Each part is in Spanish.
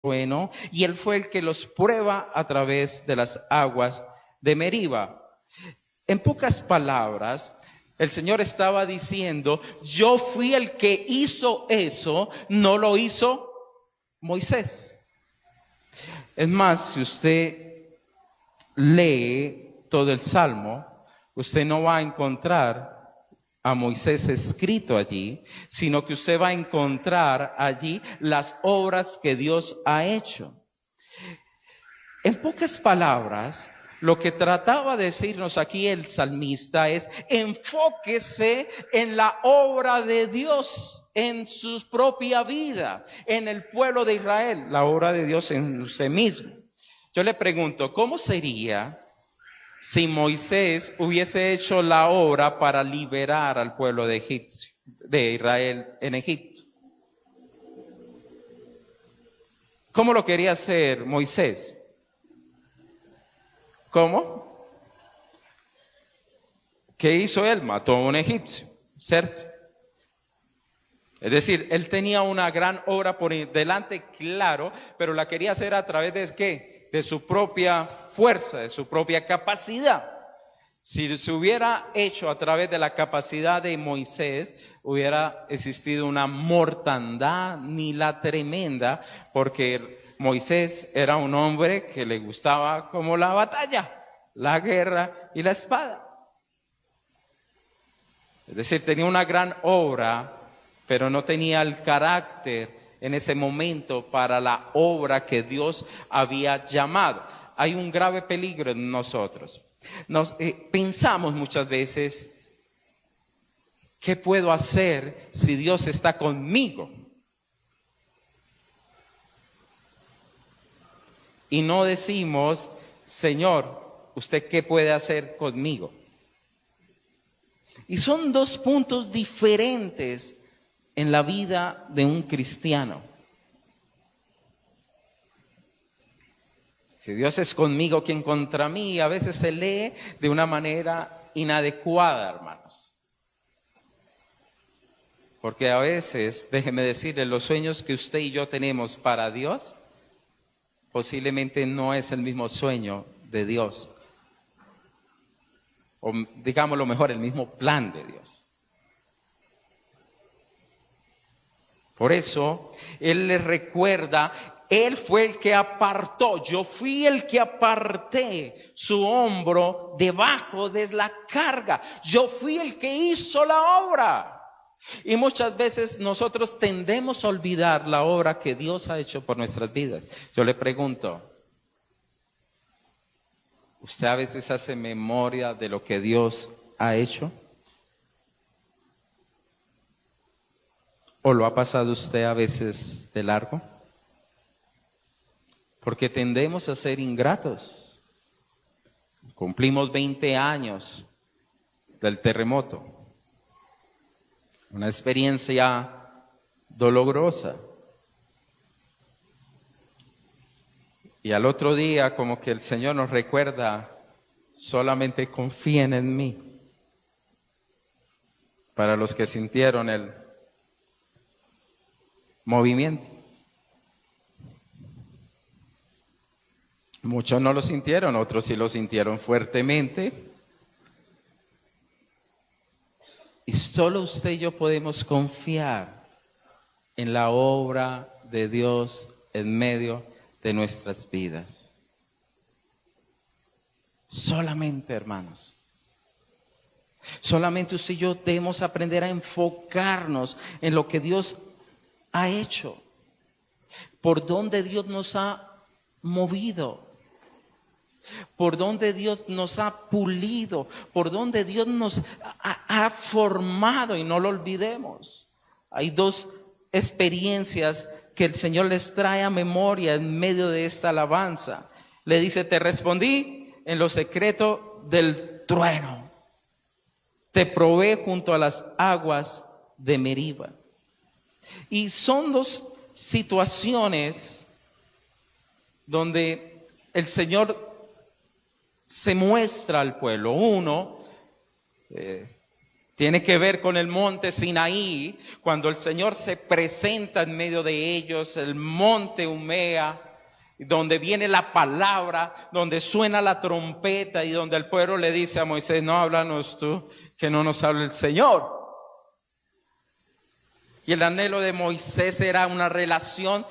trueno, y él fue el que los prueba a través de las aguas de Meriba. En pocas palabras, el Señor estaba diciendo, yo fui el que hizo eso, no lo hizo Moisés. Es más, si usted lee todo el Salmo, usted no va a encontrar a Moisés escrito allí, sino que usted va a encontrar allí las obras que Dios ha hecho. En pocas palabras, lo que trataba de decirnos aquí el salmista es: enfóquese en la obra de Dios, en su propia vida, en el pueblo de Israel, la obra de Dios en usted mismo. Yo le pregunto, ¿cómo sería si Moisés hubiese hecho la obra para liberar al pueblo de Israel en Egipto? ¿Cómo lo quería hacer Moisés? ¿Cómo? ¿Qué hizo él? Mató a un egipcio, ¿cierto? Es decir, él tenía una gran obra por delante, claro, pero la quería hacer a través de ¿qué? De su propia fuerza, de su propia capacidad. Si se hubiera hecho a través de la capacidad de Moisés, hubiera existido una mortandad ni la tremenda, porque Moisés era un hombre que le gustaba como la batalla, la guerra y la espada. Es decir, tenía una gran obra, pero no tenía el carácter en ese momento para la obra que Dios había llamado. Hay un grave peligro en nosotros. Pensamos muchas veces, ¿qué puedo hacer si Dios está conmigo? Y no decimos, Señor, ¿usted qué puede hacer conmigo? Y son dos puntos diferentes en la vida de un cristiano. Si Dios es conmigo, ¿quién contra mí? A veces se lee de una manera inadecuada, hermanos. Porque a veces, déjeme decirle, los sueños que usted y yo tenemos para Dios, posiblemente no es el mismo sueño de Dios. O digámoslo mejor, el mismo plan de Dios. Por eso, Él les recuerda, Él fue el que apartó, yo fui el que aparté su hombro debajo de la carga. Yo fui el que hizo la obra. Y muchas veces nosotros tendemos a olvidar la obra que Dios ha hecho por nuestras vidas. Yo le pregunto, ¿usted a veces hace memoria de lo que Dios ha hecho? ¿O lo ha pasado usted a veces de largo? Porque tendemos a ser ingratos. Cumplimos 20 años del terremoto. Una experiencia dolorosa. Y al otro día como que el Señor nos recuerda, solamente confíen en mí. Para los que sintieron el movimiento. Muchos no lo sintieron, otros sí lo sintieron fuertemente. Y solo usted y yo podemos confiar en la obra de Dios en medio de nuestras vidas. Solamente, hermanos. Solamente usted y yo debemos aprender a enfocarnos en lo que Dios ha hecho, por donde Dios nos ha movido, por donde Dios nos ha pulido, por donde Dios nos ha formado, y no lo olvidemos. Hay dos experiencias que el Señor les trae a memoria en medio de esta alabanza. Le dice, te respondí en lo secreto del trueno, te probé junto a las aguas de Meriba. Y son dos situaciones donde el Señor se muestra al pueblo. Uno, Tiene que ver con el monte Sinaí, cuando el Señor se presenta en medio de ellos, el monte humea, donde viene la palabra, donde suena la trompeta y donde el pueblo le dice a Moisés, no, háblanos tú, que no nos hable el Señor. Y el anhelo de Moisés era una relación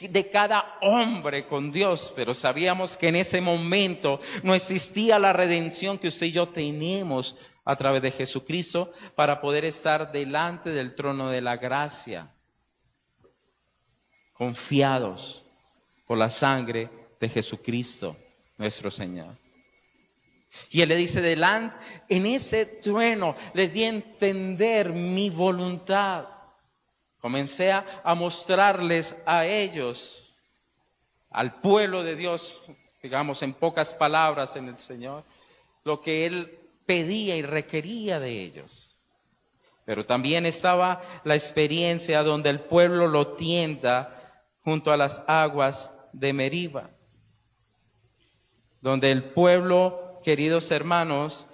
de cada hombre con Dios, pero sabíamos que en ese momento no existía la redención que usted y yo tenemos a través de Jesucristo para poder estar delante del trono de la gracia, confiados por la sangre de Jesucristo, nuestro Señor. Y Él le dice, delante, en ese trueno les di a entender mi voluntad. Comencé a mostrarles a ellos, al pueblo de Dios, digamos en pocas palabras en el Señor, lo que Él pedía y requería de ellos. Pero también estaba la experiencia donde el pueblo lo tienta junto a las aguas de Meriba, donde el pueblo, queridos hermanos,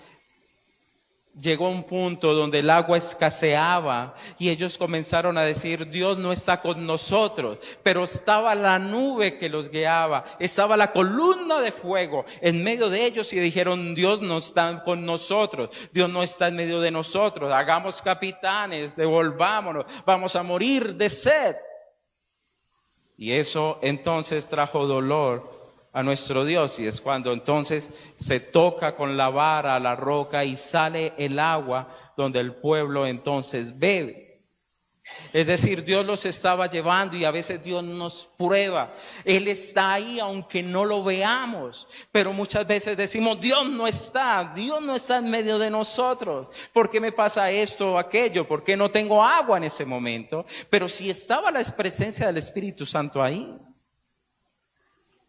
llegó a un punto donde el agua escaseaba y ellos comenzaron a decir, Dios no está con nosotros, pero estaba la nube que los guiaba, estaba la columna de fuego en medio de ellos y dijeron, Dios no está con nosotros, Dios no está en medio de nosotros, hagamos capitanes, devolvámonos, vamos a morir de sed. Y eso entonces trajo dolor a nuestro Dios, y es cuando entonces se toca con la vara a la roca y sale el agua donde el pueblo entonces bebe. Es decir, Dios los estaba llevando y a veces Dios nos prueba. Él está ahí aunque no lo veamos, pero muchas veces decimos, Dios no está en medio de nosotros. ¿Por qué me pasa esto o aquello? ¿Por qué no tengo agua en ese momento? Pero si estaba la presencia del Espíritu Santo ahí.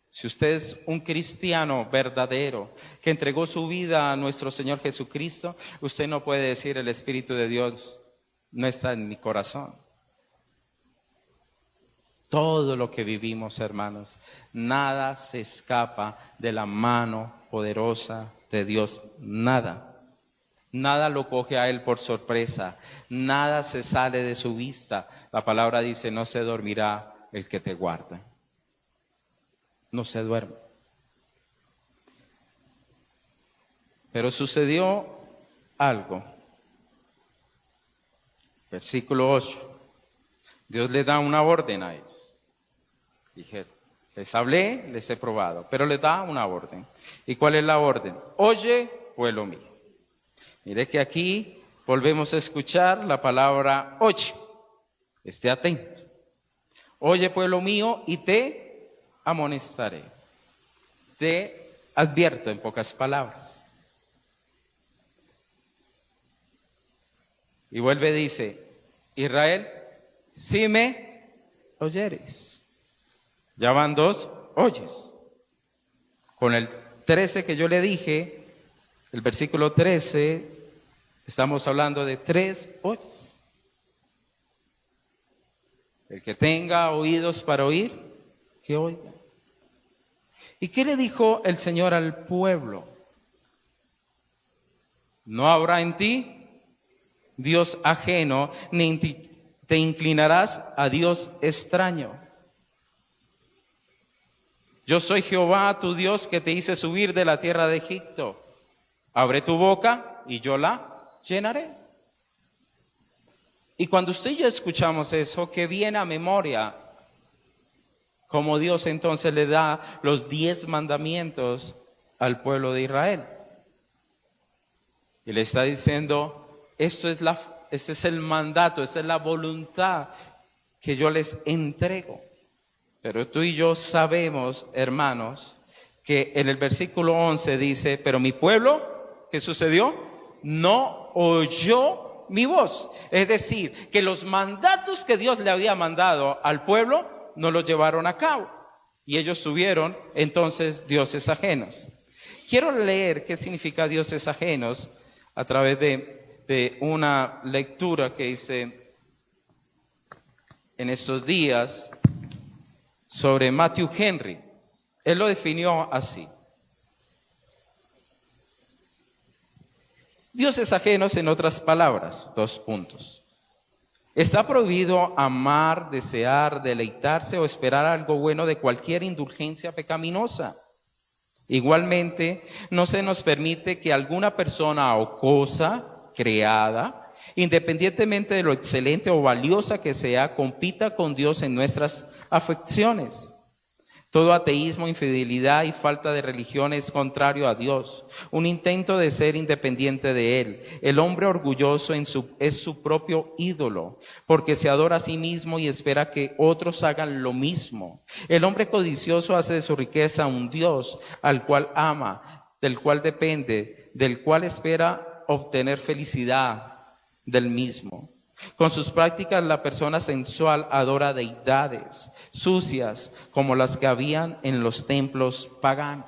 Si usted es un cristiano verdadero que entregó su vida a nuestro Señor Jesucristo, usted no puede decir el Espíritu de Dios no está en mi corazón. Todo lo que vivimos, hermanos, nada se escapa de la mano poderosa de Dios, nada. Nada lo coge a Él por sorpresa, nada se sale de su vista. La palabra dice, no se dormirá el que te guarda. No se duerme. Pero sucedió algo. Versículo 8. Dios le da una orden a ellos. Dije, les hablé, les he probado, pero les da una orden. ¿Y cuál es la orden? Oye, pueblo mío. Mire que aquí volvemos a escuchar la palabra oye. Esté atento. Oye, pueblo mío, y te amonestaré. Te advierto en pocas palabras. Y vuelve y dice, Israel, si me oyeres. Ya van dos oyes. Con el 13 que yo le dije, el versículo 13, estamos hablando de 3 oyes. El que tenga oídos para oír, que oiga. ¿Y qué le dijo el Señor al pueblo? No habrá en ti Dios ajeno, ni te inclinarás a Dios extraño. Yo soy Jehová, tu Dios, que te hice subir de la tierra de Egipto. Abre tu boca y yo la llenaré. Y cuando usted y yo escuchamos eso, que viene a memoria como Dios entonces le da los 10 mandamientos al pueblo de Israel. Y le está diciendo, este es el mandato, esta es la voluntad que yo les entrego. Pero tú y yo sabemos, hermanos, que en el versículo 11 dice, pero mi pueblo, ¿qué sucedió? No oyó mi voz. Es decir, que los mandatos que Dios le había mandado al pueblo no los llevaron a cabo. Y ellos tuvieron entonces dioses ajenos. Quiero leer qué significa dioses ajenos a través de una lectura que hice en estos días sobre Matthew Henry. Él lo definió así. Dioses ajenos, en otras palabras, 2 puntos. Está prohibido amar, desear, deleitarse o esperar algo bueno de cualquier indulgencia pecaminosa. Igualmente, no se nos permite que alguna persona o cosa creada, independientemente de lo excelente o valiosa que sea, compita con Dios en nuestras afecciones. Todo ateísmo, infidelidad y falta de religión es contrario a Dios, un intento de ser independiente de Él. El hombre orgulloso es su propio ídolo, porque se adora a sí mismo y espera que otros hagan lo mismo. El hombre codicioso hace de su riqueza un Dios al cual ama, del cual depende, del cual espera obtener felicidad del mismo. Con sus prácticas la persona sensual adora deidades sucias como las que habían en los templos paganos.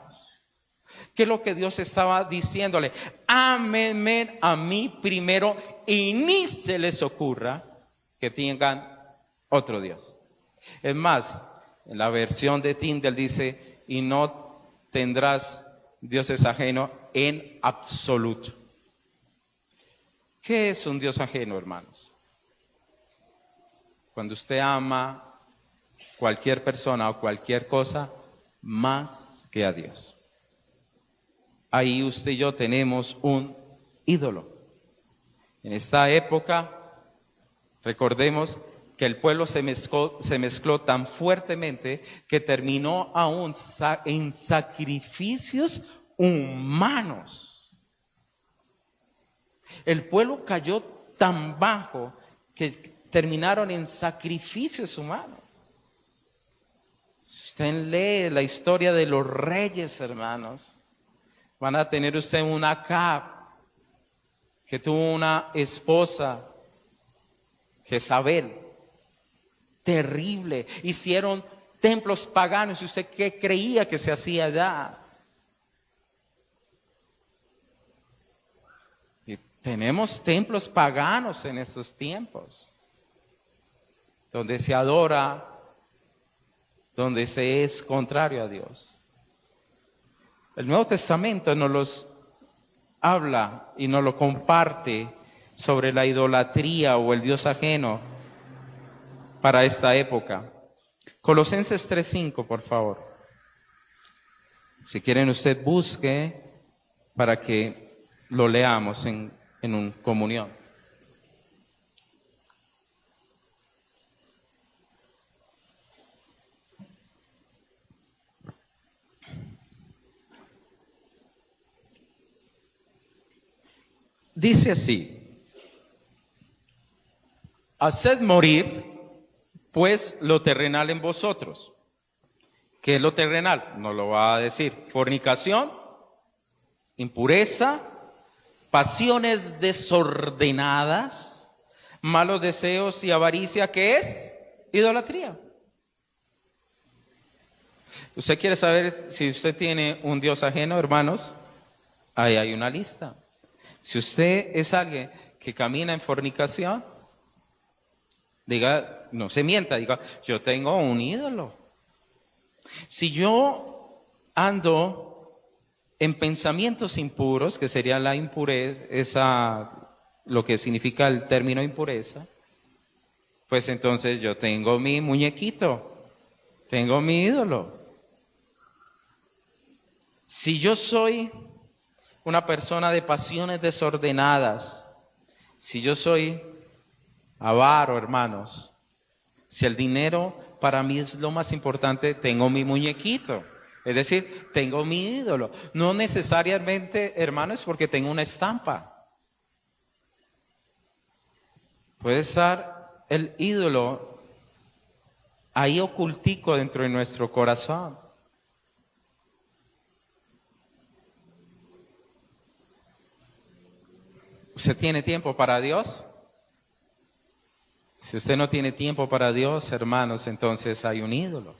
¿Qué es lo que Dios estaba diciéndole? Ámenme a mí primero y ni se les ocurra que tengan otro Dios. Es más, en la versión de Tyndale dice, y no tendrás dioses ajenos en absoluto. ¿Qué es un Dios ajeno, hermanos? Cuando usted ama cualquier persona o cualquier cosa más que a Dios. Ahí usted y yo tenemos un ídolo. En esta época, recordemos que el pueblo se mezcló tan fuertemente que terminó aún en sacrificios humanos. El pueblo cayó tan bajo que terminaron en sacrificios humanos. Si usted lee la historia de los reyes, hermanos, van a tener usted una Acab que tuvo una esposa, Jezabel, terrible. Hicieron templos paganos. ¿Y usted qué creía que se hacía allá? Y tenemos templos paganos en estos tiempos, donde se adora, donde se es contrario a Dios. El Nuevo Testamento nos los habla y nos lo comparte sobre la idolatría o el Dios ajeno para esta época. Colosenses 3:5, por favor. Si quieren, usted busque para que lo leamos en una comunión. Dice así: haced morir, pues, lo terrenal en vosotros. ¿Qué es lo terrenal? Nos lo va a decir. Fornicación, impureza, pasiones desordenadas, malos deseos y avaricia, ¿qué es? Idolatría. ¿Usted quiere saber si usted tiene un Dios ajeno, hermanos? Ahí hay una lista. Si usted es alguien que camina en fornicación, diga, no se mienta, diga, yo tengo un ídolo. Si yo ando en pensamientos impuros, que sería la impureza, lo que significa el término impureza, pues entonces yo tengo mi muñequito, tengo mi ídolo. Si yo soy una persona de pasiones desordenadas, si yo soy avaro, hermanos, si el dinero para mí es lo más importante, tengo mi muñequito, es decir, tengo mi ídolo. No necesariamente, hermanos, porque tengo una estampa. Puede estar el ídolo ahí ocultico dentro de nuestro corazón. ¿Usted tiene tiempo para Dios? Si usted no tiene tiempo para Dios, hermanos, entonces hay un ídolo.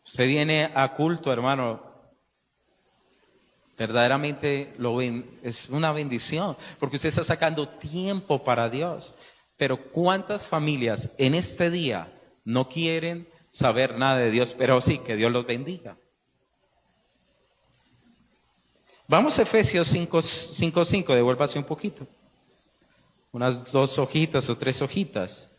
Usted viene a culto, hermano, verdaderamente es una bendición, porque usted está sacando tiempo para Dios. Pero ¿cuántas familias en este día no quieren saber nada de Dios? Pero sí, que Dios los bendiga. Vamos a Efesios 5:5, devuélvase un poquito. Unas 2 hojitas o 3 hojitas.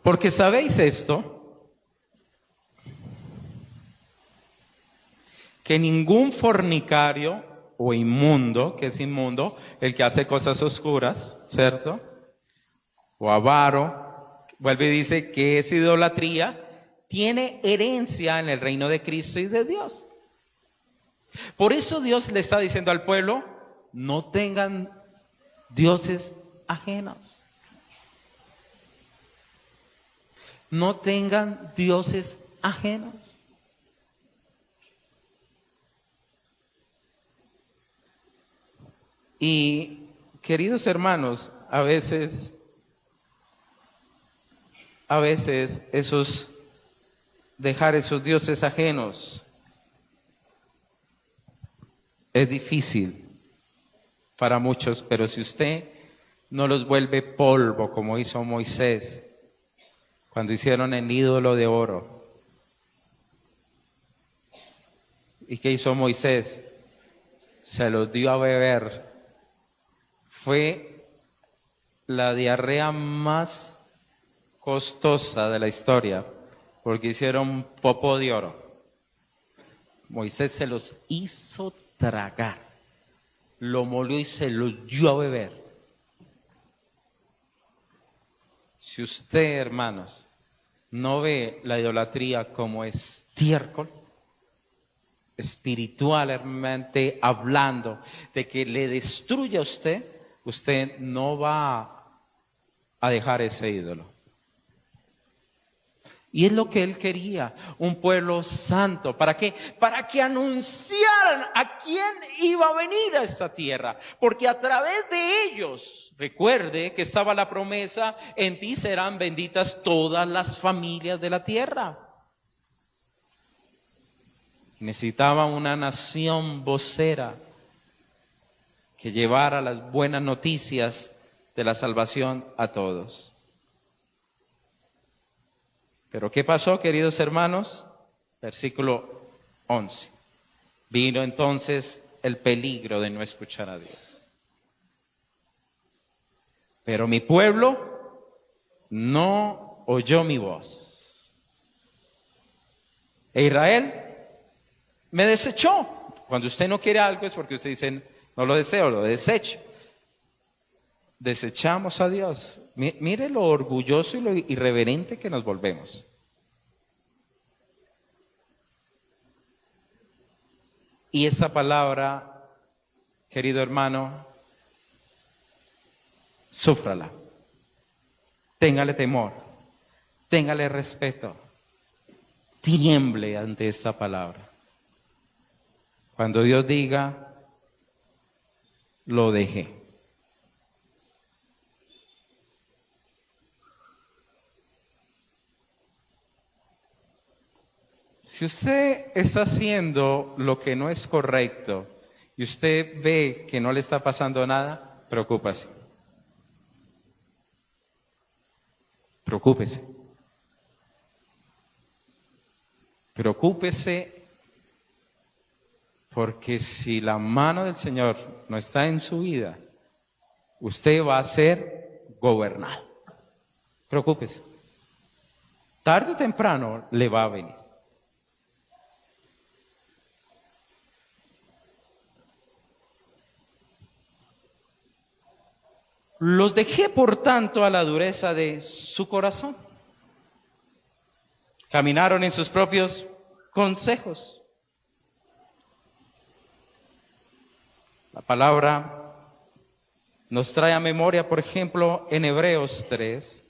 Porque sabéis esto, que ningún fornicario o inmundo, que es inmundo, el que hace cosas oscuras, ¿cierto? O avaro, vuelve y dice que es idolatría, tiene herencia en el reino de Cristo y de Dios. Por eso Dios le está diciendo al pueblo, no tengan dioses ajenos. No tengan dioses ajenos. Y, queridos hermanos, a veces dejar esos dioses ajenos es difícil para muchos, pero si usted no los vuelve polvo como hizo Moisés cuando hicieron el ídolo de oro. ¿Y qué hizo Moisés? Se los dio a beber. Fue la diarrea más costosa de la historia, porque hicieron popó de oro. Moisés se los hizo tragar, lo molió y se los dio a beber. Si usted, hermanos, no ve la idolatría como estiércol, espiritualmente hablando, de que le destruya a usted, usted no va a dejar ese ídolo. Y es lo que él quería, un pueblo santo. ¿Para qué? Para que anunciaran a quién iba a venir a esta tierra. Porque a través de ellos, recuerde que estaba la promesa, en ti serán benditas todas las familias de la tierra. Necesitaba una nación vocera que llevara las buenas noticias de la salvación a todos. Pero ¿qué pasó, queridos hermanos? Versículo 11. Vino entonces el peligro de no escuchar a Dios. Pero mi pueblo no oyó mi voz. E Israel me desechó. Cuando usted no quiere algo es porque usted dice, no lo deseo, lo desecho. Desechamos a Dios. Mire lo orgulloso y lo irreverente que nos volvemos. Y esa palabra, querido hermano, súfrala. Téngale temor, téngale respeto, tiemble ante esa palabra. Cuando Dios diga, lo dejé. Si usted está haciendo lo que no es correcto y usted ve que no le está pasando nada, preocúpese. Preocúpese. Preocúpese porque si la mano del Señor no está en su vida, usted va a ser gobernado. Preocúpese. Tarde o temprano le va a venir. Los dejé, por tanto, a la dureza de su corazón. Caminaron en sus propios consejos. La palabra nos trae a memoria, por ejemplo, en Hebreos 3,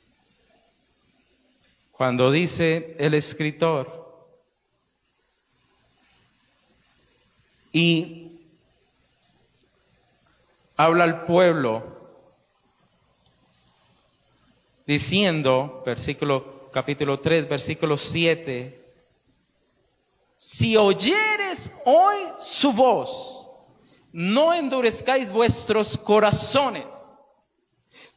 cuando dice el escritor, y habla al pueblo, diciendo, capítulo 3, versículo 7, si oyeres hoy su voz, no endurezcáis vuestros corazones,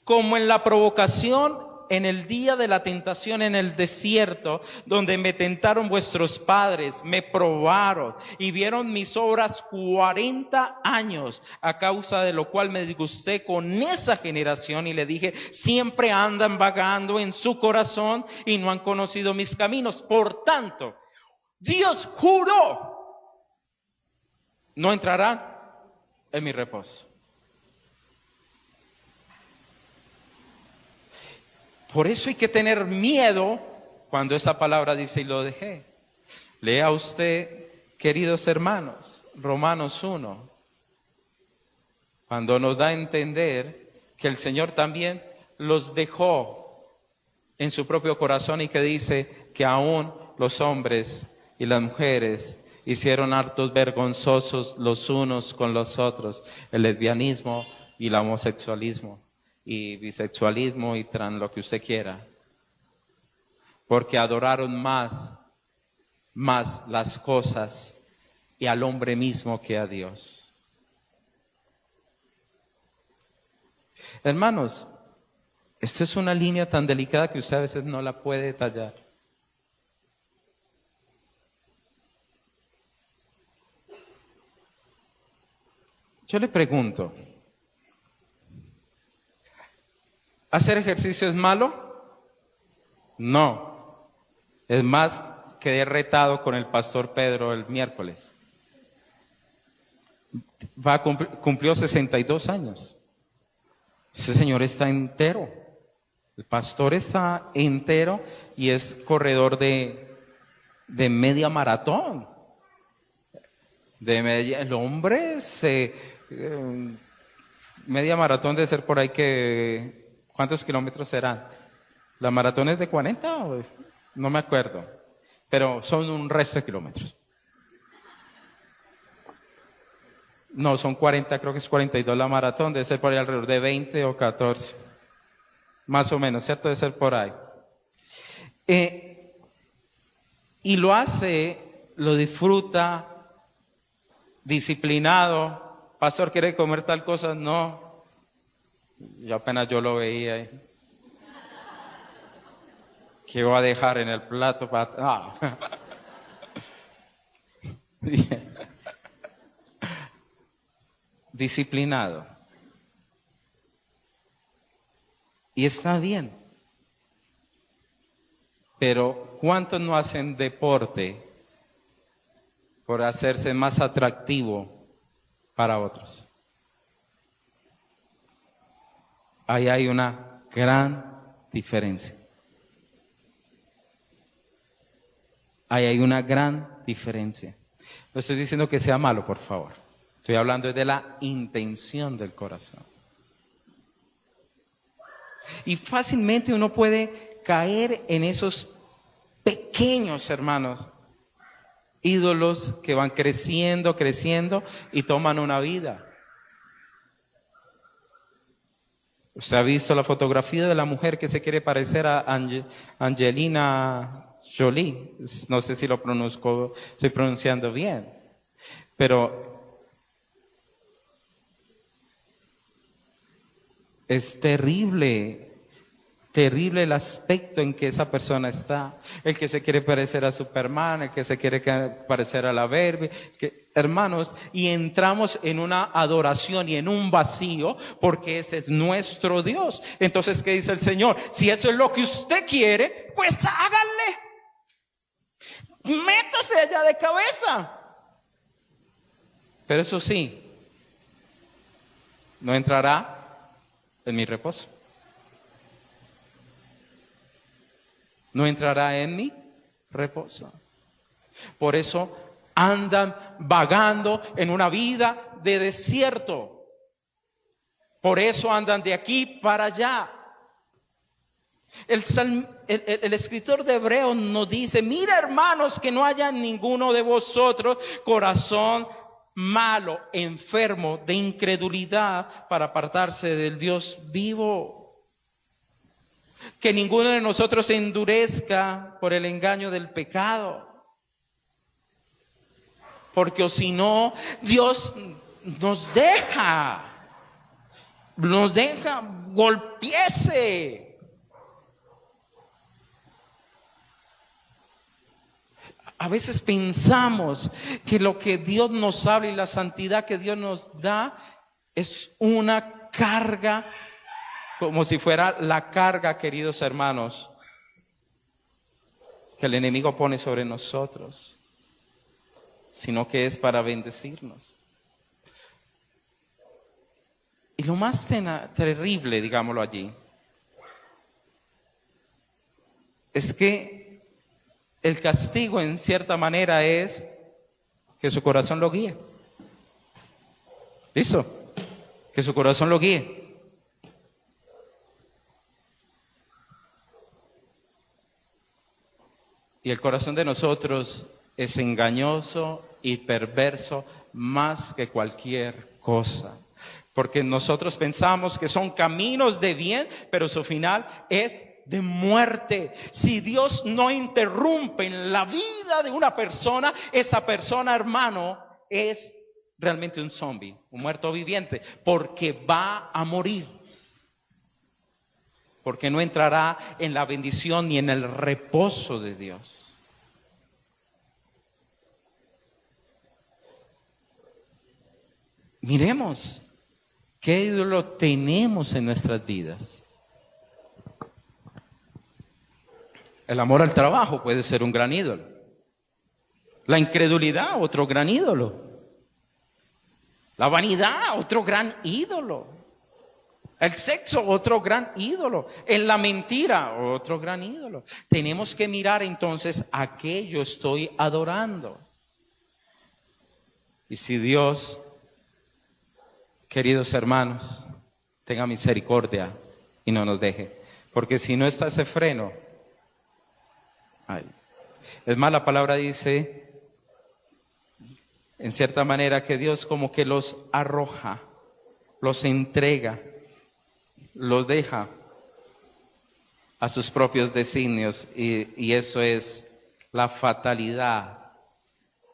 como en la provocación en el día de la tentación en el desierto, donde me tentaron vuestros padres, me probaron y vieron mis obras 40 años, a causa de lo cual me disgusté con esa generación y le dije, siempre andan vagando en su corazón y no han conocido mis caminos. Por tanto, Dios juró, no entrarán en mi reposo. Por eso hay que tener miedo cuando esa palabra dice y lo dejé. Lea usted, queridos hermanos, Romanos 1, cuando nos da a entender que el Señor también los dejó en su propio corazón y que dice que aún los hombres y las mujeres hicieron actos vergonzosos los unos con los otros, el lesbianismo y el homosexualismo y bisexualismo y trans, lo que usted quiera, porque adoraron más las cosas y al hombre mismo que a Dios. Hermanos, esto es una línea tan delicada que usted a veces no la puede detallar. Yo le pregunto, ¿hacer ejercicio es malo? No. Es más, quedé retado con el pastor Pedro el miércoles. Cumplió 62 años. Ese señor está entero. El pastor está entero y es corredor de media maratón. El hombre media maratón debe ser por ahí que... ¿Cuántos kilómetros serán? ¿La maratón es de 40 o no me acuerdo? Pero son un resto de kilómetros. No, son 40, creo que es 42 la maratón, debe ser por ahí alrededor de 20 o 14. Más o menos, ¿cierto? Debe ser por ahí. Y lo hace, lo disfruta, disciplinado. Pastor, ¿quiere comer tal cosa? No. Yo apenas yo lo veía ahí. ¿Qué voy a dejar en el plato para...? Ah. Disciplinado. Y está bien. Pero ¿cuántos no hacen deporte por hacerse más atractivo para otros? Ahí hay una gran diferencia. Ahí hay una gran diferencia. No estoy diciendo que sea malo, por favor. Estoy hablando de la intención del corazón. Y fácilmente uno puede caer en esos pequeños, hermanos, ídolos que van creciendo y toman una vida. ¿Usted ha visto la fotografía de la mujer que se quiere parecer a Angelina Jolie? No sé si lo estoy pronunciando bien, pero es terrible el aspecto en que esa persona está. El que se quiere parecer a Superman, el que se quiere parecer a la Barbie, hermanos, y entramos en una adoración y en un vacío porque ese es nuestro Dios. Entonces, ¿qué dice el Señor? Si eso es lo que usted quiere, pues háganle. Métase allá de cabeza. Pero eso sí, no entrará en mi reposo. No entrará en mi reposo. Por eso andan vagando en una vida de desierto. Por eso andan de aquí para allá. El escritor de Hebreos nos dice, mira hermanos, que no haya ninguno de vosotros corazón malo, enfermo de incredulidad para apartarse del Dios vivo. Que ninguno de nosotros se endurezca por el engaño del pecado. Porque o si no, Dios nos deja golpeese. A veces pensamos que lo que Dios nos habla y la santidad que Dios nos da es una carga, como si fuera la carga, queridos hermanos, que el enemigo pone sobre nosotros, sino que es para bendecirnos. Y lo más terrible, digámoslo allí, es que el castigo en cierta manera es que su corazón lo guíe. ¿Listo? Que su corazón lo guíe. Y el corazón de nosotros es engañoso y perverso más que cualquier cosa. Porque nosotros pensamos que son caminos de bien, pero su final es de muerte. Si Dios no interrumpe en la vida de una persona, esa persona, hermano, es realmente un zombie, un muerto viviente, porque va a morir. Porque no entrará en la bendición ni en el reposo de Dios. Miremos qué ídolo tenemos en nuestras vidas. El amor al trabajo puede ser un gran ídolo. La incredulidad, otro gran ídolo. La vanidad, otro gran ídolo. El sexo, otro gran ídolo. En la mentira, otro gran ídolo. Tenemos que mirar entonces a qué yo estoy adorando. Y si Dios, queridos hermanos, tenga misericordia y no nos deje. Porque si no está ese freno, es más, la palabra dice, en cierta manera, que Dios como que los arroja, los entrega, los deja a sus propios designios, y eso es la fatalidad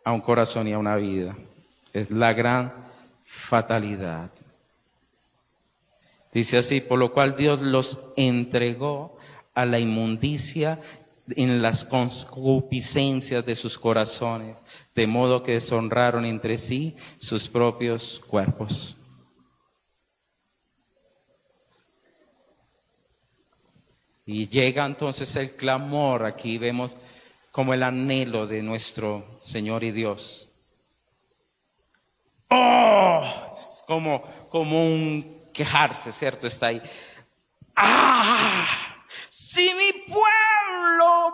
a un corazón y a una vida. Es la gran fatalidad. Dice así: por lo cual Dios los entregó a la inmundicia en las concupiscencias de sus corazones, de modo que deshonraron entre sí sus propios cuerpos. Y llega entonces el clamor. Aquí vemos como el anhelo de nuestro Señor y Dios. ¡Oh! Es como un quejarse, ¿cierto? Está ahí. ¡Ah! Si mi pueblo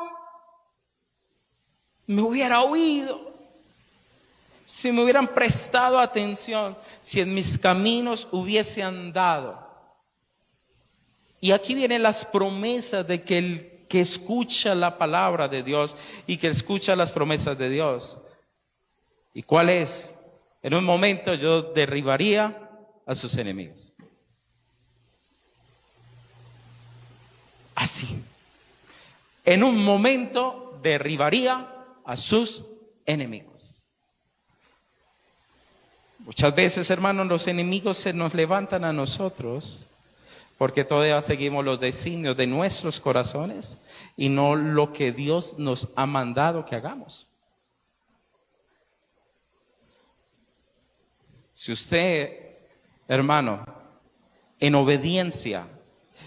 me hubiera oído, si me hubieran prestado atención, si en mis caminos hubiese andado. Y aquí vienen las promesas de que el que escucha la palabra de Dios y que escucha las promesas de Dios. ¿Y cuál es? En un momento yo derribaría a sus enemigos. Así. En un momento derribaría a sus enemigos. Muchas veces, hermanos, los enemigos se nos levantan a nosotros porque todavía seguimos los designios de nuestros corazones y no lo que Dios nos ha mandado que hagamos. Si usted, hermano, en obediencia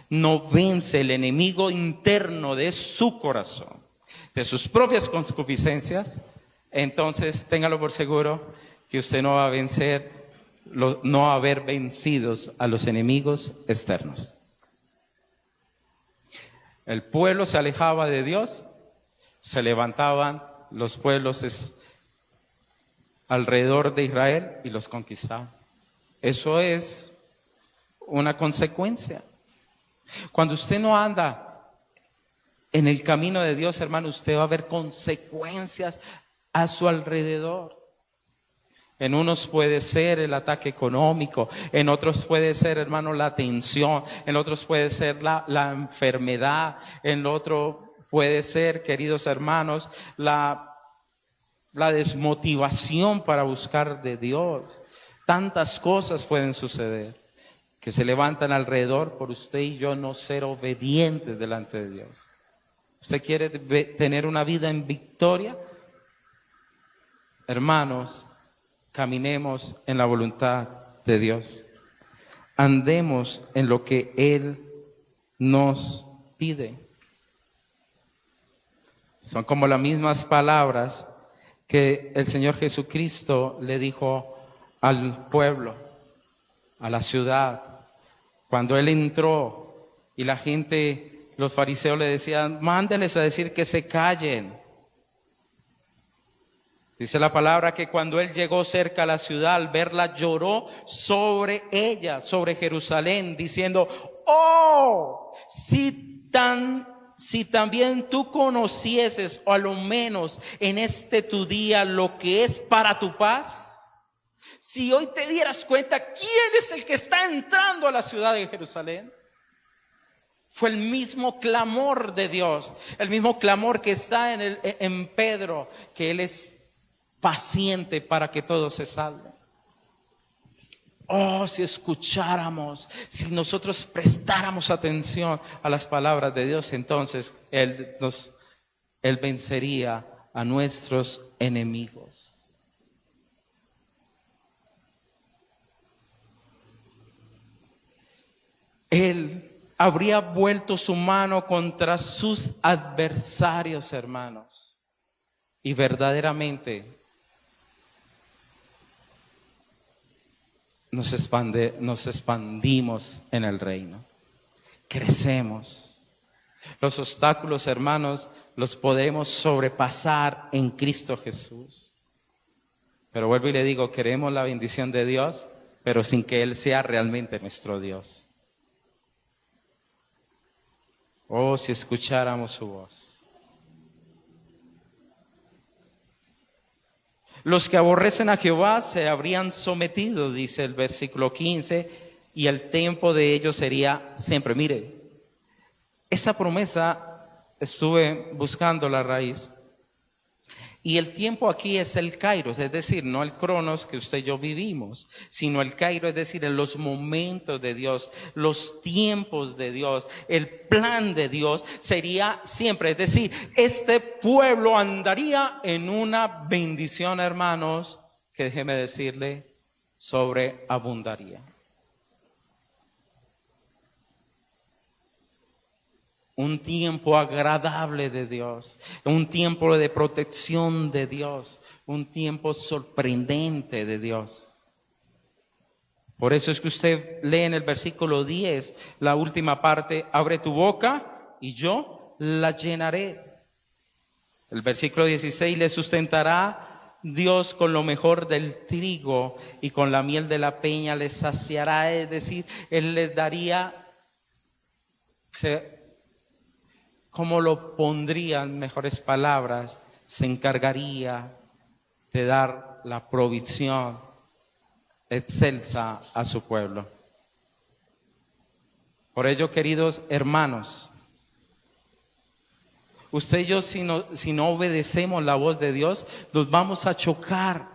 no vence el enemigo interno de su corazón, de sus propias concupiscencias, entonces téngalo por seguro que usted no va a vencer, no va a haber vencidos a los enemigos externos. El pueblo se alejaba de Dios, se levantaban los pueblos alrededor de Israel y los conquistaban. Eso es una consecuencia. Cuando usted no anda en el camino de Dios, hermano, usted va a ver consecuencias a su alrededor. En unos puede ser el ataque económico, en otros puede ser, hermano, la tensión, en otros puede ser la enfermedad, en otro puede ser, queridos hermanos, la desmotivación para buscar de Dios. Tantas cosas pueden suceder que se levantan alrededor por usted y yo no ser obedientes delante de Dios. ¿Usted quiere tener una vida en victoria? Hermanos, caminemos en la voluntad de Dios. Andemos en lo que Él nos pide. Son como las mismas palabras que el Señor Jesucristo le dijo al pueblo, a la ciudad, cuando Él entró y la gente, los fariseos le decían, mándeles a decir que se callen. Dice la palabra que cuando Él llegó cerca a la ciudad, al verla lloró sobre ella, sobre Jerusalén, diciendo, oh, si también tú conocieses, o a lo menos en este tu día, lo que es para tu paz. Si hoy te dieras cuenta, ¿quién es el que está entrando a la ciudad de Jerusalén? Fue el mismo clamor de Dios, el mismo clamor que está en Pedro, que Él es paciente para que todos se salven. Oh, si escucháramos, si nosotros prestáramos atención a las palabras de Dios, entonces Él vencería a nuestros enemigos. Él habría vuelto su mano contra sus adversarios, hermanos. Y verdaderamente nos expandimos en el reino. Crecemos. Los obstáculos, hermanos, los podemos sobrepasar en Cristo Jesús. Pero vuelvo y le digo, queremos la bendición de Dios, pero sin que Él sea realmente nuestro Dios. Oh, si escucháramos su voz. Los que aborrecen a Jehová se habrían sometido, dice el versículo 15, y el tiempo de ellos sería siempre. Mire, esa promesa estuve buscando la raíz. Y el tiempo aquí es el kairos, es decir, no el cronos que usted y yo vivimos, sino el kairos, es decir, en los momentos de Dios, los tiempos de Dios, el plan de Dios sería siempre, es decir, este pueblo andaría en una bendición, hermanos, que déjeme decirle, sobreabundaría. Un tiempo agradable de Dios, un tiempo de protección de Dios, un tiempo sorprendente de Dios. Por eso es que usted lee en el versículo 10, la última parte, abre tu boca y yo la llenaré. El versículo 16, le sustentará Dios con lo mejor del trigo y con la miel de la peña les saciará, es decir, Él les daría... ¿Cómo lo pondría en mejores palabras? Se encargaría de dar la provisión excelsa a su pueblo. Por ello, queridos hermanos, usted y yo, si no obedecemos la voz de Dios, nos vamos a chocar.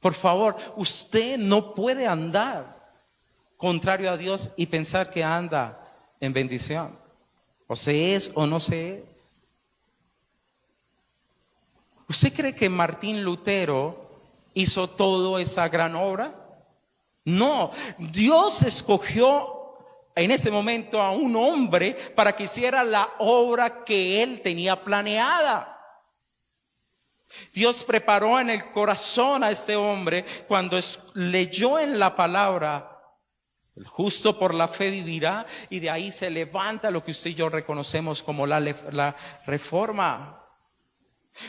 Por favor, usted no puede andar contrario a Dios y pensar que anda en bendición. O se es o no se es. ¿Usted cree que Martín Lutero hizo toda esa gran obra? No, Dios escogió en ese momento a un hombre para que hiciera la obra que él tenía planeada. Dios preparó en el corazón a este hombre cuando leyó en la palabra: el justo por la fe vivirá, y de ahí se levanta lo que usted y yo reconocemos como la reforma.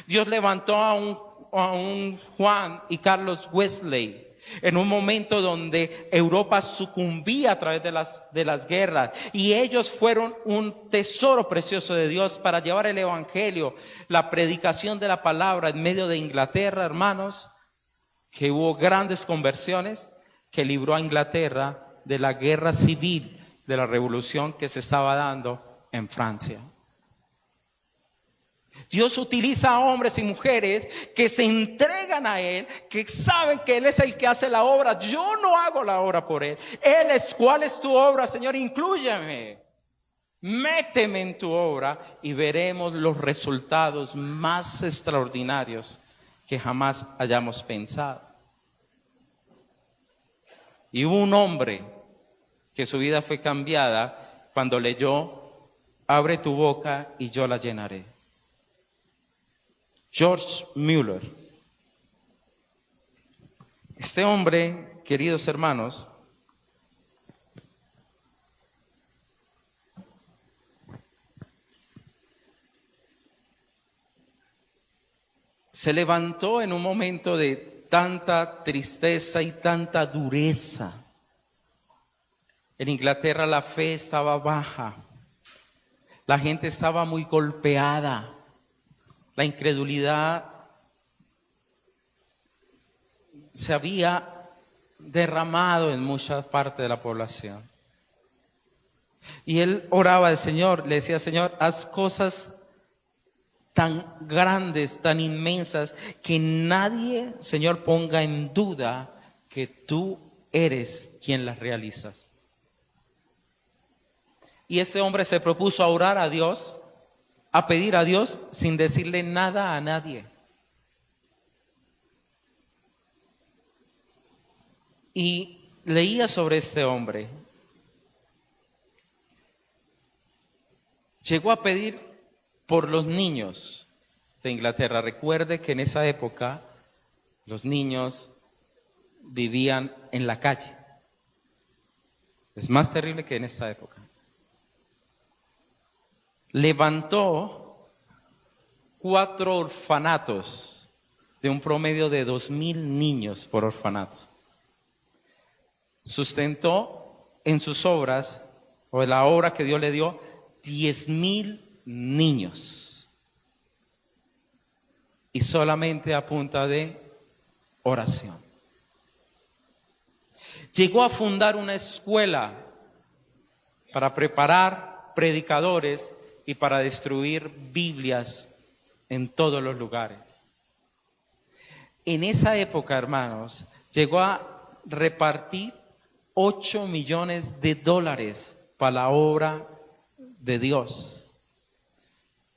Dios levantó a un Juan y Carlos Wesley en un momento donde Europa sucumbía a través de las guerras, y ellos fueron un tesoro precioso de Dios para llevar el evangelio, la predicación de la palabra en medio de Inglaterra, hermanos, que hubo grandes conversiones, que libró a Inglaterra de la guerra civil, de la revolución que se estaba dando en Francia. Dios utiliza a hombres y mujeres que se entregan a Él, que saben que Él es el que hace la obra. Yo no hago la obra por Él. Él es, ¿cuál es tu obra, Señor? Inclúyeme. Méteme en tu obra y veremos los resultados más extraordinarios que jamás hayamos pensado. Y hubo un hombre que su vida fue cambiada cuando leyó: abre tu boca y yo la llenaré. George Mueller. Este hombre, queridos hermanos, se levantó en un momento de tanta tristeza y tanta dureza. En Inglaterra la fe estaba baja, la gente estaba muy golpeada, la incredulidad se había derramado en mucha parte de la población. Y él oraba al Señor, le decía: Señor, haz cosas tan grandes, tan inmensas, que nadie, Señor, ponga en duda que tú eres quien las realizas. Y ese hombre se propuso a orar a Dios, a pedir a Dios sin decirle nada a nadie. Y leía sobre este hombre. Llegó a pedir por los niños de Inglaterra. Recuerde que en esa época los niños vivían en la calle. Es más terrible que en esta época. Levantó 4 orfanatos de un promedio de 2,000 niños por orfanato. Sustentó en sus obras, o en la obra que Dios le dio, 10,000 niños. Y solamente a punta de oración. Llegó a fundar una escuela para preparar predicadores y para distribuir Biblias en todos los lugares. En esa época, hermanos, llegó a repartir $8 millones para la obra de Dios.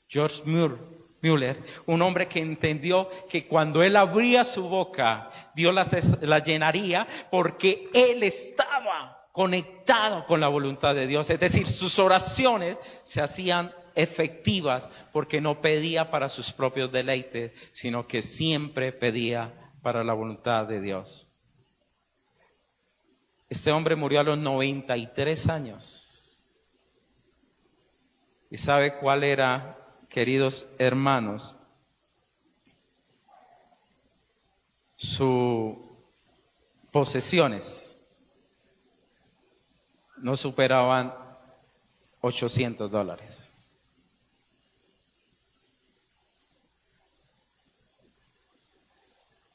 George Mueller, un hombre que entendió que cuando él abría su boca, Dios la llenaría, porque él estaba conectado con la voluntad de Dios. Es decir, sus oraciones se hacían efectivas porque no pedía para sus propios deleites, sino que siempre pedía para la voluntad de Dios. Este hombre murió a los 93 años. ¿Y sabe cuál era, queridos hermanos, sus posesiones? No superaban $800.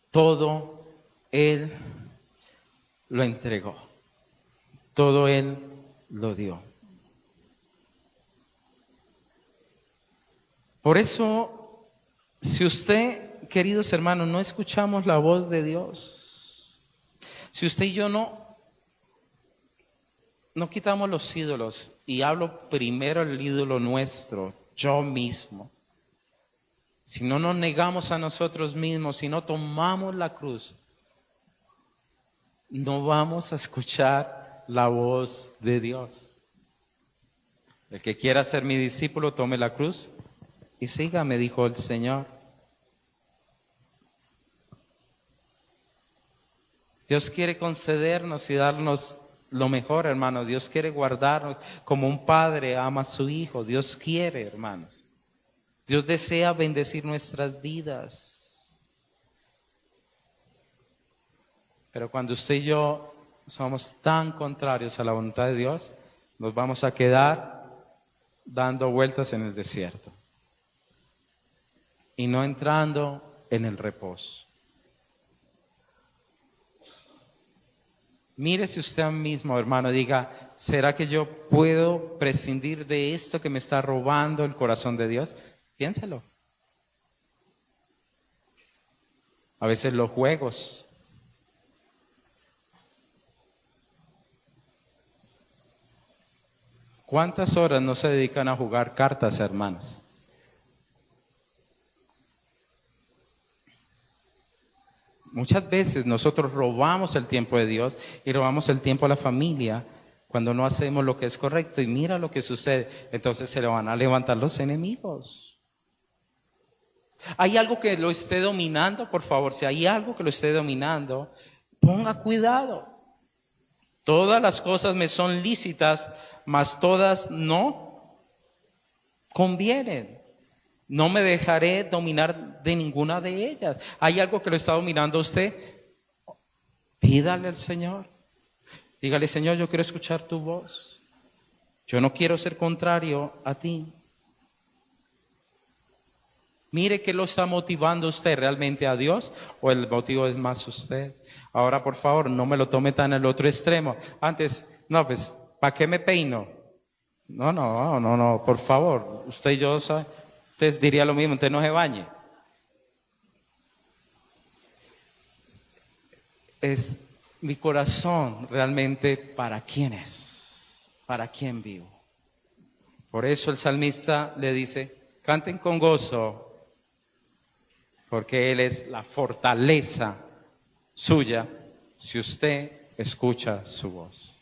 Todo él lo entregó, todo él lo dio. Por eso, si usted, queridos hermanos, no escuchamos la voz de Dios, si usted y yo no quitamos los ídolos, y hablo primero el ídolo nuestro, yo mismo, si no nos negamos a nosotros mismos, si no tomamos la cruz, no vamos a escuchar la voz de Dios. El que quiera ser mi discípulo, tome la cruz y sígame, dijo el Señor. Dios quiere concedernos y darnos lo mejor, hermanos. Dios quiere guardarnos como un padre ama a su hijo. Dios quiere, hermanos. Dios desea bendecir nuestras vidas. Pero cuando usted y yo somos tan contrarios a la voluntad de Dios, nos vamos a quedar dando vueltas en el desierto y no entrando en el reposo. Mírese usted mismo, hermano, diga: ¿será que yo puedo prescindir de esto que me está robando el corazón de Dios? Piénselo. A veces los juegos. ¿Cuántas horas no se dedican a jugar cartas, hermanos? Muchas veces nosotros robamos el tiempo de Dios y robamos el tiempo a la familia cuando no hacemos lo que es correcto. Y mira lo que sucede. Entonces se le van a levantar los enemigos. ¿Hay algo que lo esté dominando? Por favor, si hay algo que lo esté dominando, ponga cuidado. Todas las cosas me son lícitas, mas todas no convienen. No me dejaré dominar de ninguna de ellas. ¿Hay algo que lo está dominando a usted? Pídale al Señor. Dígale, Señor, yo quiero escuchar tu voz. Yo no quiero ser contrario a ti. Mire qué lo está motivando usted, realmente a Dios o el motivo es más usted. Ahora, por favor, no me lo tome tan al otro extremo. Antes, no, pues, ¿para qué me peino? No, por favor, usted y yo, ¿sabe? Usted diría lo mismo, usted no se bañe. Es mi corazón realmente para quién es, para quién vivo. Por eso el salmista le dice, canten con gozo, porque Él es la fortaleza suya si usted escucha su voz.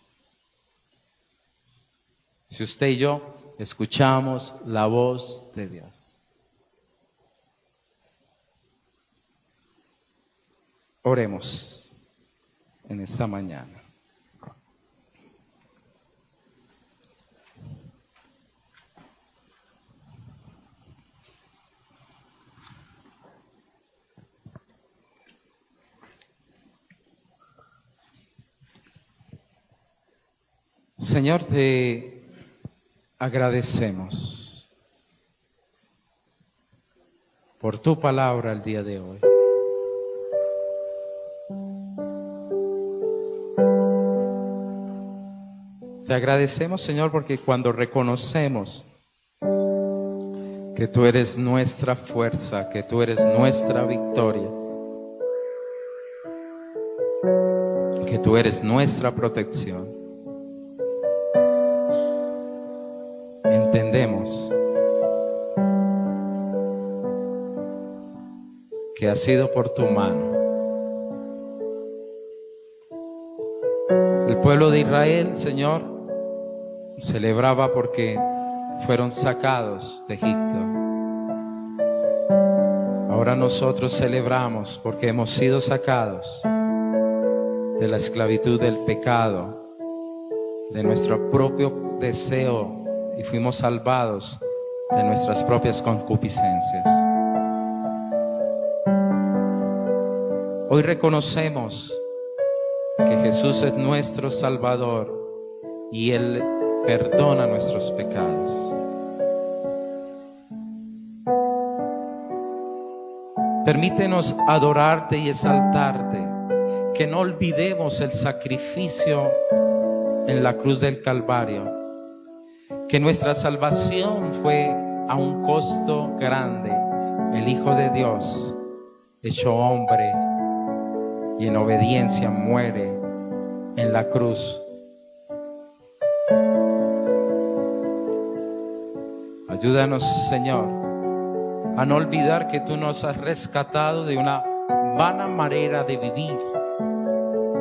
Si usted y yo escuchamos la voz de Dios. Oremos en esta mañana. Señor, te agradecemos por tu palabra el día de hoy. Te agradecemos, Señor, porque cuando reconocemos que tú eres nuestra fuerza, que tú eres nuestra victoria, que tú eres nuestra protección, entendemos que ha sido por tu mano. El pueblo de Israel, Señor, celebraba porque fueron sacados de Egipto. Ahora nosotros celebramos porque hemos sido sacados de la esclavitud del pecado, de nuestro propio deseo, y fuimos salvados de nuestras propias concupiscencias. Hoy reconocemos que Jesús es nuestro Salvador y Él perdona nuestros pecados. Permítenos adorarte y exaltarte, que no olvidemos el sacrificio en la cruz del Calvario, que nuestra salvación fue a un costo grande. El Hijo de Dios, hecho hombre y en obediencia, muere en la cruz. Ayúdanos, Señor, a no olvidar que tú nos has rescatado de una vana manera de vivir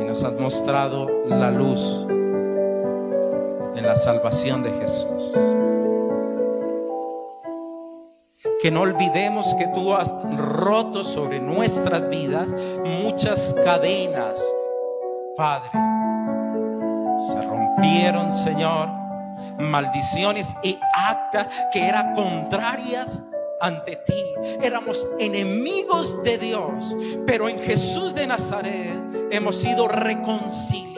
y nos has mostrado la luz en la salvación de Jesús. Que no olvidemos que tú has roto sobre nuestras vidas muchas cadenas, Padre. Se rompieron, Señor, maldiciones y actas que eran contrarias ante ti. Éramos enemigos de Dios, pero en Jesús de Nazaret hemos sido reconciliados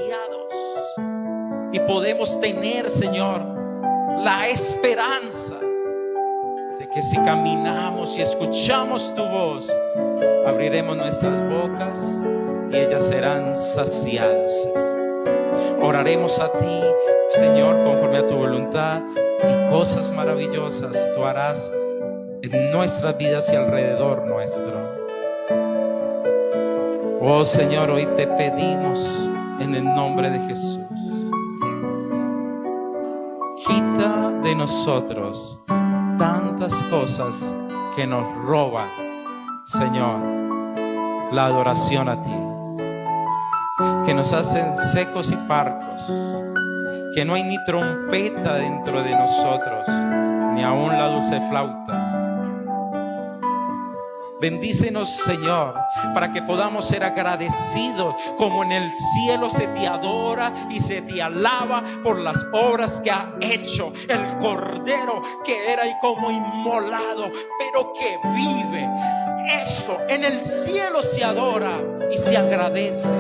y podemos tener, Señor, la esperanza de que si caminamos y escuchamos tu voz, abriremos nuestras bocas y ellas serán saciadas. Oraremos a ti, Señor, conforme a tu voluntad, y cosas maravillosas tú harás en nuestras vidas y alrededor nuestro. Oh Señor, hoy te pedimos en el nombre de Jesús, quita de nosotros tantas cosas que nos roban, Señor, la adoración a ti, que nos hacen secos y parcos, que no hay ni trompeta dentro de nosotros, ni aún la dulce flauta. Bendícenos, Señor, para que podamos ser agradecidos, como en el cielo se te adora y se te alaba por las obras que ha hecho el Cordero que era y como inmolado, pero que vive. Eso en el cielo se adora y se agradece.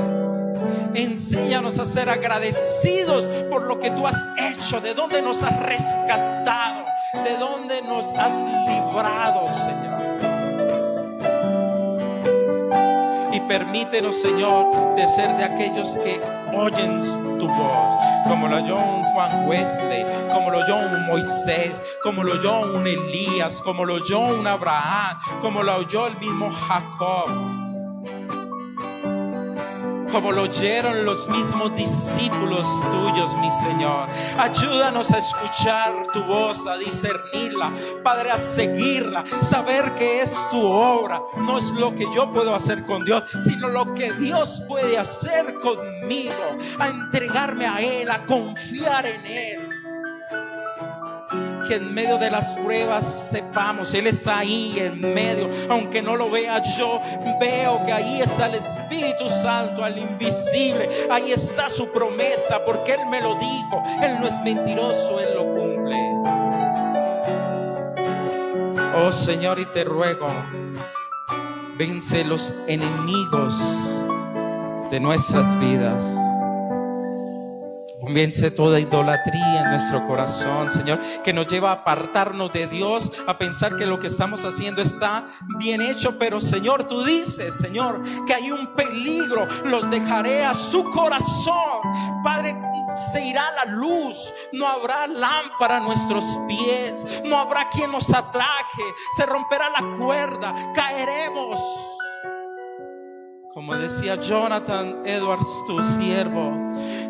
Enséñanos a ser agradecidos por lo que tú has hecho, de donde nos has rescatado, de donde nos has librado, Señor. Y permítenos, Señor, de ser de aquellos que oyen tu voz, como lo oyó un Juan Wesley, como lo oyó un Moisés, como lo oyó un Elías, como lo oyó un Abraham, como lo oyó el mismo Jacob, como lo oyeron los mismos discípulos tuyos, mi Señor. Ayúdanos a escuchar tu voz, a discernirla, Padre, a seguirla, saber que es tu obra. No es lo que yo puedo hacer con Dios, sino lo que Dios puede hacer conmigo, a entregarme a Él, a confiar en Él. Que en medio de las pruebas sepamos, Él está ahí en medio. Aunque no lo vea yo, veo que ahí está el Espíritu Santo, al invisible. Ahí está su promesa, porque Él me lo dijo. Él no es mentiroso, Él lo cumple. Oh Señor, y te ruego, vence los enemigos de nuestras vidas. Vence toda idolatría en nuestro corazón, Señor, que nos lleva a apartarnos de Dios, a pensar que lo que estamos haciendo está bien hecho. Pero Señor, tú dices, Señor, que hay un peligro. Los dejaré a su corazón. Padre, se irá la luz, no habrá lámpara a nuestros pies, no habrá quien nos atraje, se romperá la cuerda, caeremos. Como decía Jonathan Edwards, tu siervo,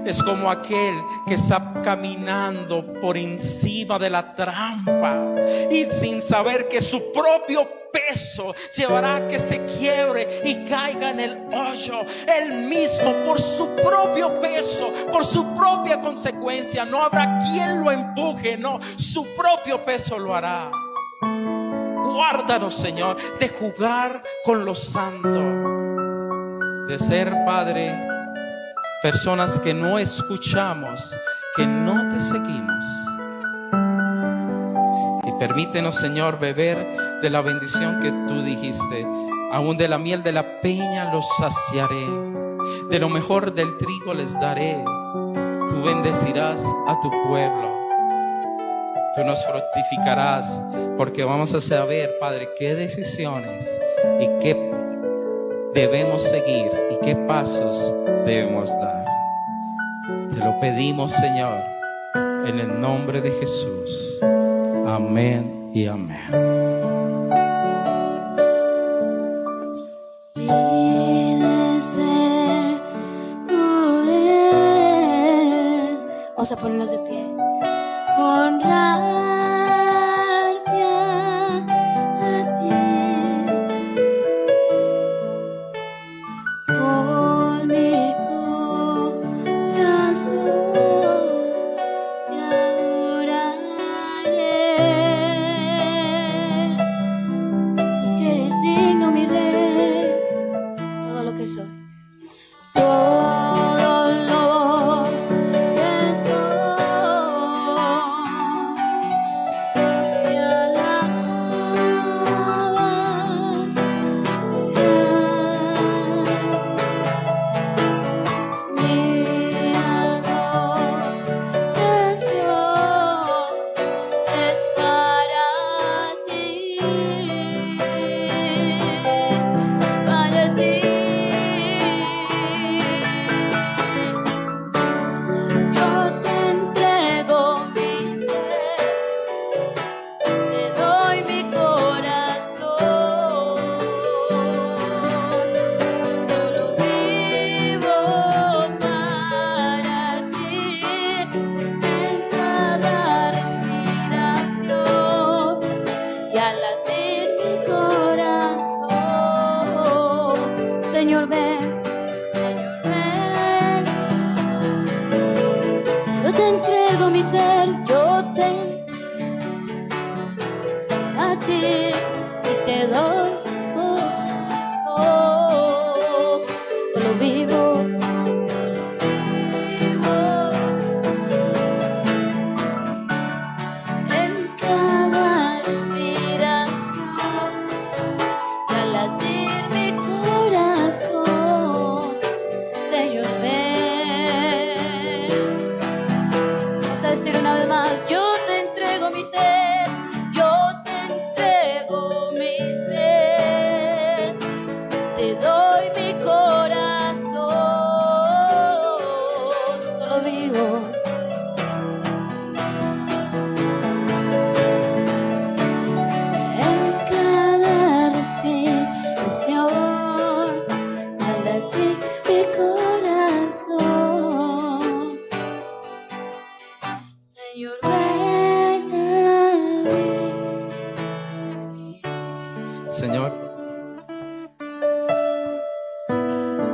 es como aquel que está caminando por encima de la trampa y sin saber que su propio peso llevará a que se quiebre y caiga en el hoyo. Él mismo, por su propio peso, por su propia consecuencia, no habrá quien lo empuje, no, su propio peso lo hará. Guárdanos, Señor, de jugar con los santos, de ser, Padre, personas que no escuchamos, que no te seguimos. Y permítenos, Señor, beber de la bendición que tú dijiste. Aún de la miel de la peña los saciaré, de lo mejor del trigo les daré. Tú bendecirás a tu pueblo, tú nos fructificarás, porque vamos a saber, Padre, qué decisiones y qué debemos seguir y qué pasos debemos dar. Te lo pedimos, Señor, en el nombre de Jesús. Amén y amén. Vamos a ponernos de pie. Honrarte a ti con mi corazón te adoraré, porque eres digno, mi Rey, todo lo que soy. Todo lo que soy Señor, ven a mí. Señor,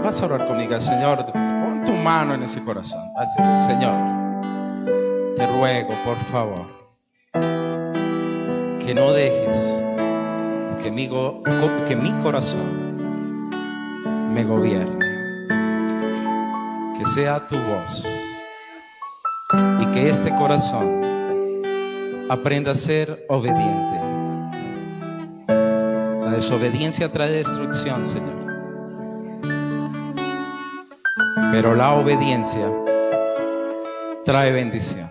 vas a orar conmigo, Señor. Pon tu mano en ese corazón. Así, Señor, te ruego, por favor, que no dejes que mi corazón me gobierne. Que sea tu voz y que este corazón aprenda a ser obediente. La desobediencia trae destrucción, Señor. Pero la obediencia trae bendición.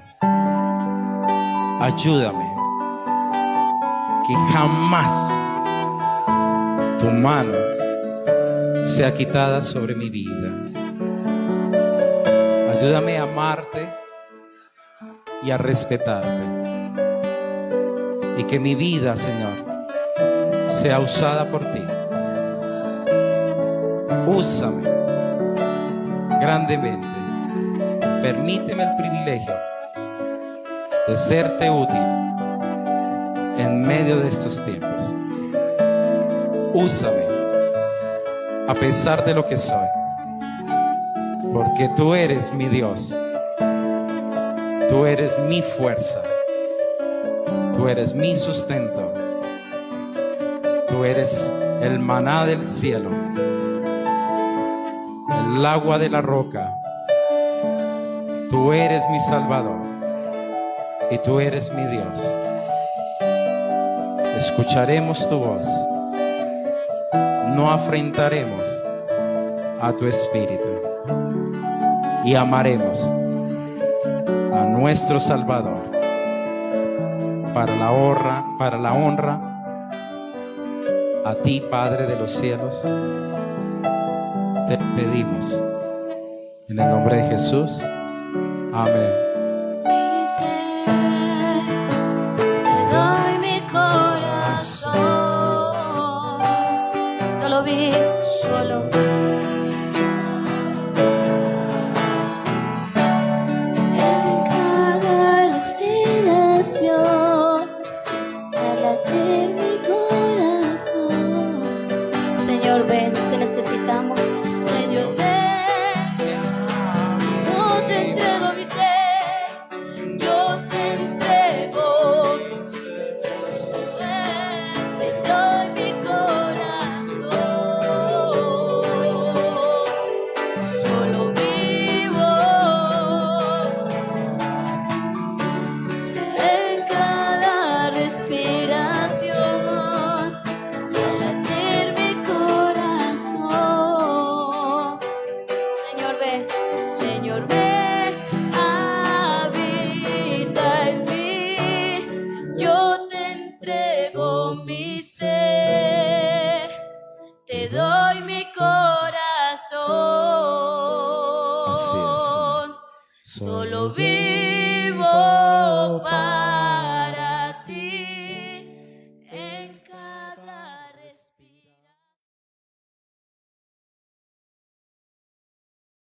Ayúdame que jamás tu mano sea quitada sobre mi vida. Ayúdame a amarte y a respetarte. Y que mi vida, Señor, sea usada por ti. Úsame grandemente. Permíteme el privilegio de serte útil en medio de estos tiempos. Úsame a pesar de lo que soy, porque tú eres mi Dios, tú eres mi fuerza, tú eres mi sustento, tú eres el maná del cielo, el agua de la roca. Tú eres mi Salvador y tú eres mi Dios. Escucharemos tu voz, no afrentaremos a tu espíritu y amaremos a nuestro Salvador para la honra a ti, Padre de los cielos. Te pedimos en el nombre de Jesús. Amén. Te doy mi corazón. Solo vi, solo vi. En cada respiración, al latir mi corazón. Señor, ven, te necesitamos. Señor, ven. Yo te entrego mi ser. Yo te entrego. Te doy mi corazón. Solo vivo en cada respiración, al latir mi corazón. Señor, ven, Señor, ven, habita en mí. Yo te entrego mi ser, te doy mi corazón. Así es, Señor. Solo vivo